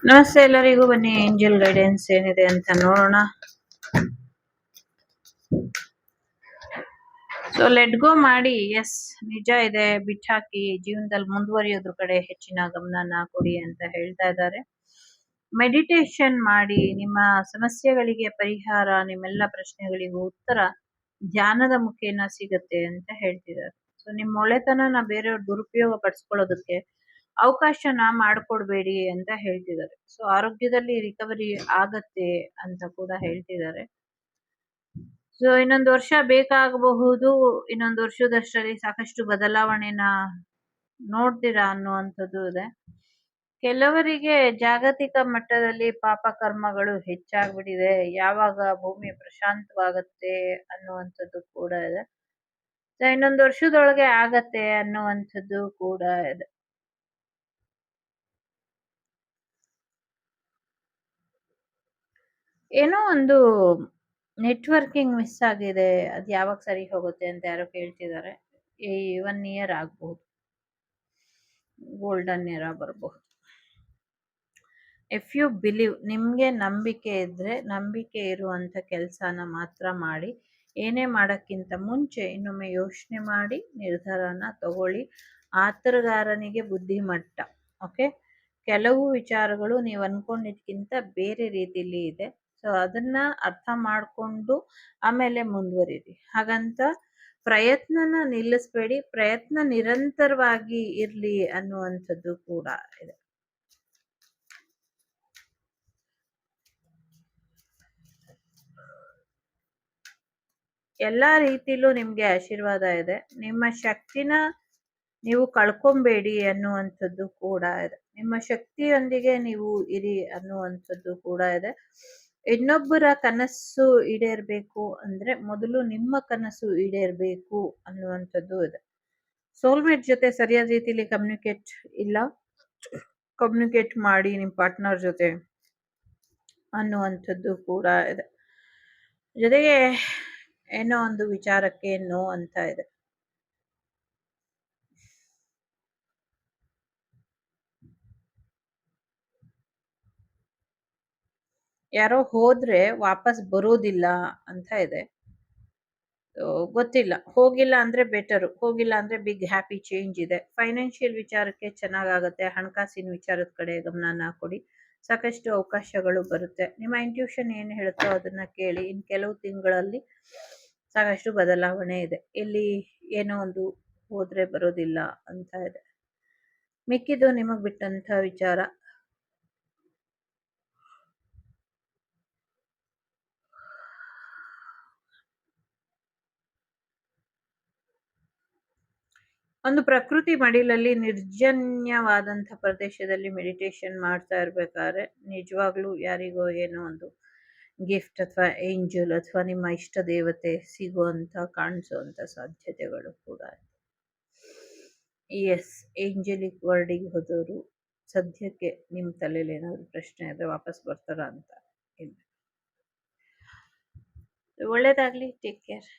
ನಮಸ್ತೆ ಎಲ್ಲರಿಗೂ. ಬನ್ನಿ ಏಂಜಲ್ ಗೈಡೆನ್ಸ್ ಏನಿದೆ ಅಂತ ನೋಡೋಣ. ಸೊ ಲೆಟ್ ಗೋ ಮಾಡಿ. ಎಸ್, ನಿಜ ಇದೆ, ಬಿಟ್ಟಾಕಿ ಜೀವನದಲ್ಲಿ ಮುಂದುವರಿಯೋದ್ರ ಕಡೆ ಹೆಚ್ಚಿನ ಗಮನನ ಕೊಡಿ ಅಂತ ಹೇಳ್ತಾ ಇದ್ದಾರೆ. ಮೆಡಿಟೇಷನ್ ಮಾಡಿ, ನಿಮ್ಮ ಸಮಸ್ಯೆಗಳಿಗೆ ಪರಿಹಾರ, ನಿಮ್ಮೆಲ್ಲ ಪ್ರಶ್ನೆಗಳಿಗೂ ಉತ್ತರ ಧ್ಯಾನದ ಮುಖೇನ ಸಿಗತ್ತೆ ಅಂತ ಹೇಳ್ತಿದ್ದಾರೆ. ಸೊ ನಿಮ್ಮ ಒಳ್ಳೆತನನ ಬೇರೆಯವ್ರು ದುರುಪಯೋಗ ಪಡಿಸ್ಕೊಳ್ಳೋದಕ್ಕೆ ಅವಕಾಶನ ಮಾಡ್ಕೊಡ್ಬೇಡಿ ಅಂತ ಹೇಳ್ತಿದ್ದಾರೆ. ಸೊ ಆರೋಗ್ಯದಲ್ಲಿ ರಿಕವರಿ ಆಗತ್ತೆ ಅಂತ ಕೂಡ ಹೇಳ್ತಿದ್ದಾರೆ. ಸೊ ಇನ್ನೊಂದು ವರ್ಷ ಬೇಕಾಗಬಹುದು. ಇನ್ನೊಂದು ವರ್ಷದಷ್ಟರಲ್ಲಿ ಸಾಕಷ್ಟು ಬದಲಾವಣೆನ ನೋಡ್ತೀರಾ ಅನ್ನುವಂಥದ್ದು ಇದೆ. ಕೆಲವರಿಗೆ ಜಾಗತಿಕ ಮಟ್ಟದಲ್ಲಿ ಪಾಪ ಕರ್ಮಗಳು ಹೆಚ್ಚಾಗ್ಬಿಟ್ಟಿದೆ. ಯಾವಾಗ ಭೂಮಿ ಪ್ರಶಾಂತವಾಗತ್ತೆ ಅನ್ನುವಂಥದ್ದು ಕೂಡ ಇದೆ. ಸೊ ಇನ್ನೊಂದು ವರ್ಷದೊಳಗೆ ಆಗತ್ತೆ ಅನ್ನುವಂಥದ್ದು ಕೂಡ ಇದೆ. ಏನೋ ಒಂದು ನೆಟ್ವರ್ಕಿಂಗ್ ಮಿಸ್ ಆಗಿದೆ, ಅದು ಯಾವಾಗ ಸರಿ ಹೋಗುತ್ತೆ ಅಂತ ಯಾರೋ ಕೇಳ್ತಿದ್ದಾರೆ. ಈ 1 year ಆಗ್ಬಹುದು, ಗೋಲ್ಡನ್ ಇಯರ್ ಬರಬಹುದು. ಇಫ್ ಯು ಬಿಲೀವ್, ನಿಮ್ಗೆ ನಂಬಿಕೆ ಇದ್ರೆ ನಂಬಿಕೆ ಇರುವಂತ ಕೆಲಸನ ಮಾತ್ರ ಮಾಡಿ. ಏನೇ ಮಾಡಕ್ಕಿಂತ ಮುಂಚೆ ಇನ್ನೊಮ್ಮೆ ಯೋಚನೆ ಮಾಡಿ ನಿರ್ಧಾರನ ತಗೊಳ್ಳಿ. ಆತರಗಾರನಿಗೆ ಬುದ್ಧಿಮಟ್ಟ. ಓಕೆ, ಕೆಲವು ವಿಚಾರಗಳು ನೀವು ಅನ್ಕೊಂಡಿದ್ಕಿಂತ ಬೇರೆ ರೀತಿಲಿ ಇದೆ. ಸೊ ಅದನ್ನ ಅರ್ಥ ಮಾಡ್ಕೊಂಡು ಆಮೇಲೆ ಮುಂದುವರಿರಿ. ಹಾಗಂತ ಪ್ರಯತ್ನನ ನಿಲ್ಲಿಸ್ಬೇಡಿ, ಪ್ರಯತ್ನ ನಿರಂತರವಾಗಿ ಇರ್ಲಿ ಅನ್ನುವಂಥದ್ದು ಕೂಡ ಇದೆ. ಎಲ್ಲಾ ರೀತಿಲೂ ನಿಮ್ಗೆ ಆಶೀರ್ವಾದ ಇದೆ. ನಿಮ್ಮ ಶಕ್ತಿನ ನೀವು ಕಳ್ಕೊಂಬೇಡಿ ಅನ್ನುವಂಥದ್ದು ಕೂಡ ಇದೆ. ನಿಮ್ಮ ಶಕ್ತಿಯೊಂದಿಗೆ ನೀವು ಇರಿ ಅನ್ನುವಂಥದ್ದು ಕೂಡ ಇದೆ. ಇನ್ನೊಬ್ಬರ ಕನಸು ಈಡೇರ್ಬೇಕು ಅಂದ್ರೆ ಮೊದಲು ನಿಮ್ಮ ಕನಸು ಈಡೇರ್ಬೇಕು ಅನ್ನುವಂಥದ್ದು ಇದೆ. ಸೋಲ್ಮೇಟ್ ಜೊತೆ ಸರಿಯಾದ ರೀತಿಯಲ್ಲಿ ಕಮ್ಯುನಿಕೇಟ್ ಇಲ್ಲ, ಕಮ್ಯುನಿಕೇಟ್ ಮಾಡಿ ನಿಮ್ಮ ಪಾರ್ಟ್ನರ್ ಜೊತೆ ಅನ್ನುವಂಥದ್ದು ಕೂಡ ಇದೆ. ಜೊತೆಗೆ ಏನೋ ಒಂದು ವಿಚಾರಕ್ಕೆ ನೋ ಅಂತ ಇದೆ. ಯಾರೋ ಹೋದ್ರೆ ವಾಪಸ್ ಬರೋದಿಲ್ಲ ಅಂತ ಇದೆ. ಗೊತ್ತಿಲ್ಲ, ಹೋಗಿಲ್ಲ ಅಂದ್ರೆ ಬೆಟರು, ಹೋಗಿಲ್ಲ ಅಂದ್ರೆ ಬಿಗ್ ಹ್ಯಾಪಿ ಚೇಂಜ್ ಇದೆ. ಫೈನಾನ್ಷಿಯಲ್ ವಿಚಾರಕ್ಕೆ ಚೆನ್ನಾಗಾಗತ್ತೆ. ಹಣಕಾಸಿನ ವಿಚಾರದ ಕಡೆ ಗಮನನ ಕೊಡಿ. ಸಾಕಷ್ಟು ಅವಕಾಶಗಳು ಬರುತ್ತೆ. ನಿಮ್ಮ ಇಂಟ್ಯೂಷನ್ ಏನು ಹೇಳುತ್ತೋ ಅದನ್ನ ಕೇಳಿ. ಇನ್ ಕೆಲವು ತಿಂಗಳಲ್ಲಿ ಸಾಕಷ್ಟು ಬದಲಾವಣೆ ಇದೆ. ಇಲ್ಲಿ ಏನೋ ಒಂದು ಹೋದ್ರೆ ಬರೋದಿಲ್ಲ ಅಂತ ಇದೆ. ಮಿಕ್ಕಿದ್ದು ನಿಮಗ್ ಬಿಟ್ಟಂತ ವಿಚಾರ. ಒಂದು ಪ್ರಕೃತಿ ಮಡಿಲಲ್ಲಿ ನಿರ್ಜನ್ಯವಾದಂಥ ಪ್ರದೇಶದಲ್ಲಿ ಮೆಡಿಟೇಷನ್ ಮಾಡ್ತಾ ಇರ್ಬೇಕಾದ್ರೆ ನಿಜವಾಗ್ಲೂ ಯಾರಿಗೋ ಏನೋ ಒಂದು ಗಿಫ್ಟ್ ಅಥವಾ ಏಂಜಲ್ ಅಥವಾ ನಿಮ್ಮ ಇಷ್ಟ ದೇವತೆ ಸಿಗುವಂತ ಕಾಣಿಸುವಂತ ಸಾಧ್ಯತೆಗಳು ಕೂಡ. ಎಸ್, ಏಂಜಲಿಕ್ ವರ್ಡಿಗೆ ಹೋದವರು ಸದ್ಯಕ್ಕೆ ನಿಮ್ಮ ತಲೆಯಲ್ಲಿ ಏನಾದ್ರು ಪ್ರಶ್ನೆ ಇದ್ರೆ ವಾಪಸ್ ಬರ್ತಾರ ಅಂತ ಇಲ್ಲ. ಒಳ್ಳೇದಾಗ್ಲಿ. Take care.